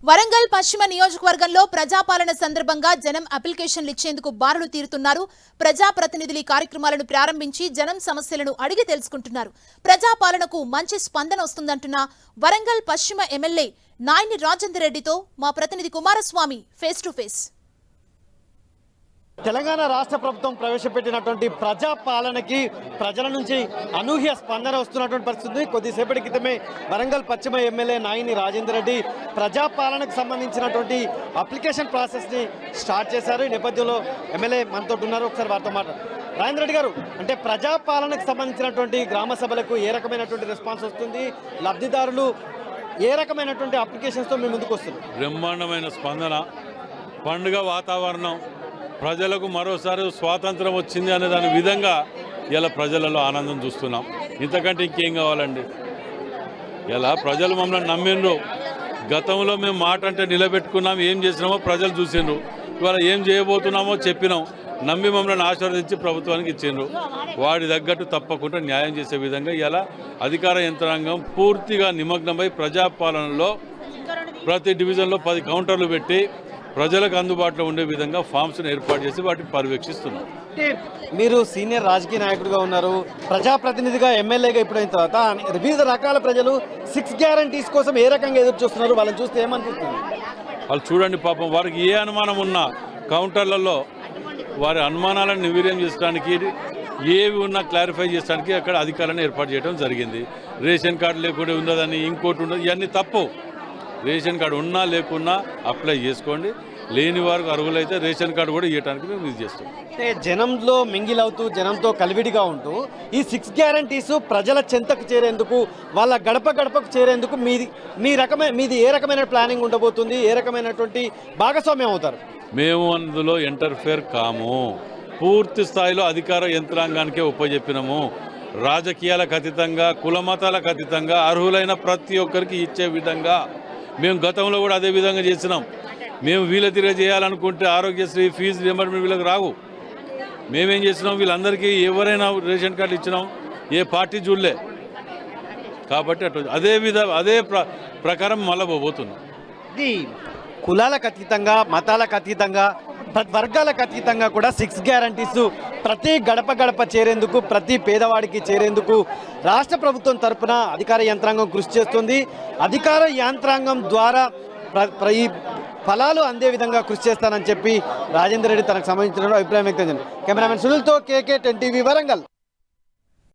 వరంగల్ పశ్చిమ నియోజకవర్గంలో ప్రజాపాలన సందర్భంగా జనం అప్లికేషన్లు ఇచ్చేందుకు బారులు తీరుతున్నారు. ప్రజాప్రతినిధులు కార్యక్రమాలను ప్రారంభించి జనం సమస్యలను అడిగి తెలుసుకుంటున్నారు. ప్రజాపాలనకు మంచి స్పందన వస్తుందంటున్న వరంగల్ పశ్చిమ ఎమ్మెల్యే నాయని రాజేందర్ రెడ్డితో మా ప్రతినిధి Kumaraswamy face to face. Telangana రాష్ట్ర ప్రభుత్వం ప్రవేశపెట్టినటువంటి ప్రజాపాలనకి ప్రజల నుంచి అనూహ్య స్పందన వస్తున్నటువంటి పరిస్థితి. కొద్దిసేపటి క్రితమే వరంగల్ పశ్చిమ ఎమ్మెల్యే నాయని రాజేందర్ రెడ్డి ప్రజాపాలనకు సంబంధించినటువంటి అప్లికేషన్ ప్రాసెస్ని స్టార్ట్ చేశారు. ఈ నేపథ్యంలో ఎమ్మెల్యే మనతో ఉన్నారు. ఒకసారి వారితో మాట్లాడారు. రాజేందర్ రెడ్డి గారు, అంటే ప్రజాపాలనకు సంబంధించినటువంటి గ్రామ సభలకు ఏ రకమైనటువంటి రెస్పాన్స్ వస్తుంది, లబ్ధిదారులు ఏ రకమైనటువంటి అప్లికేషన్స్తో మీ ముందుకు వస్తుంది? బ్రహ్మాండమైన స్పందన, పండుగ వాతావరణం, ప్రజలకు మరోసారి స్వాతంత్రం వచ్చింది అనే దాని విధంగా ఇలా ప్రజలలో ఆనందం చూస్తున్నాం. ఇంతకంటే ఇంకేం కావాలండి? ఇలా ప్రజలు మమ్మల్ని నమ్మిండ్రు. గతంలో మేము మాట అంటే నిలబెట్టుకున్నాం, ఏం చేసినామో ప్రజలు చూసిండ్రు. ఇవాళ ఏం చేయబోతున్నామో చెప్పినాం, నమ్మి మమ్మల్ని ఆశీర్వదించి ప్రభుత్వానికి ఇచ్చిండ్రు. వాడి తగ్గట్టు తప్పకుండా న్యాయం చేసే విధంగా ఇలా అధికార యంత్రాంగం పూర్తిగా నిమగ్నమై ప్రజాపాలనలో ప్రతి డివిజన్లో 10 కౌంటర్లు పెట్టి ప్రజలకు అందుబాటులో ఉండే విధంగా ఫామ్స్ను ఏర్పాటు చేసి వాటిని పర్యవేక్షిస్తున్నారు. మీరు సీనియర్ రాజకీయ నాయకుడిగా ఉన్నారు, ప్రజాప్రతినిధిగా ఎమ్మెల్యేగా ఇప్పుడు అయిన తర్వాత వివిధ రకాల ప్రజలు 6 గ్యారంటీస్ కోసం ఏ రకంగా ఎదురు చూస్తున్నారు? వాళ్ళని చూస్తే ఏమనిపిస్తుంది? వాళ్ళు చూడండి, పాపం వారికి ఏ అనుమానం ఉన్నా కౌంటర్లలో వారి అనుమానాలను నిర్వీర్యం చేయడానికి, ఏవి ఉన్నా క్లారిఫై చేయడానికి అక్కడ అధికారాన్ని ఏర్పాటు చేయడం జరిగింది. రేషన్ కార్డు లేకుండా ఉన్నదని ఇంకోటి ఉండదు, ఇవన్నీ తప్పు. రేషన్ కార్డు ఉన్నా లేకున్నా అప్లై చేసుకోండి. లేని వారికి అర్హులైతే రేషన్ కార్డు కూడా ఇవ్వడానికి మేము ఇది చేస్తాం. అంటే జనంలో మింగిలవుతూ జనంతో కలివిడిగా ఉంటూ ఈ 6 గ్యారంటీస్ ప్రజల చెంతకు చేరేందుకు, వాళ్ళ గడప గడపకు చేరేందుకు మీది ఏ రకమైన ప్లానింగ్ ఉండబోతుంది? ఏ రకమైనటువంటి భాగస్వామ్యం అవుతారు? మేము అందులో ఇంటర్ఫేర్ కాము. పూర్తి స్థాయిలో అధికార యంత్రాంగానికే ఉపజెప్పినాము. రాజకీయాలకు అతీతంగా, కులమతాలకు అతీతంగా అర్హులైన ప్రతి ఒక్కరికి ఇచ్చే విధంగా మేము గతంలో కూడా అదే విధంగా చేసినాం. మేము వీళ్ళ తిరిగి చేయాలనుకుంటే ఆరోగ్యశ్రీ ఫీజు రియంబర్స్మెంట్ వీళ్ళకి రావు. మేమేం చేసినాం, వీళ్ళందరికీ ఎవరైనా రేషన్ కార్డు ఇచ్చినాం, ఏ పార్టీ చూడలే. కాబట్టి అదే ప్రకారం మళ్ళీ పోతున్నాం. ఇది కులాలకు అతీతంగా, మతాలకు అతీతంగా, వర్గాలకు అతీతంగా కూడా 6 గ్యారంటీస్ ప్రతి గడప గడప చేరేందుకు, ప్రతి పేదవాడికి చేరేందుకు రాష్ట్ర ప్రభుత్వం తరఫున అధికార యంత్రాంగం కృషి చేస్తుంది. అధికార యంత్రాంగం ద్వారా ఈ ఫలాలు అందే విధంగా కృషి చేస్తానని చెప్పి రాజేందర్ రెడ్డి తనకు సంబంధించిన అభిప్రాయం వ్యక్తం చేశారు. కెమెరామెన్ సునీల్తో KK 10 TV వరంగల్.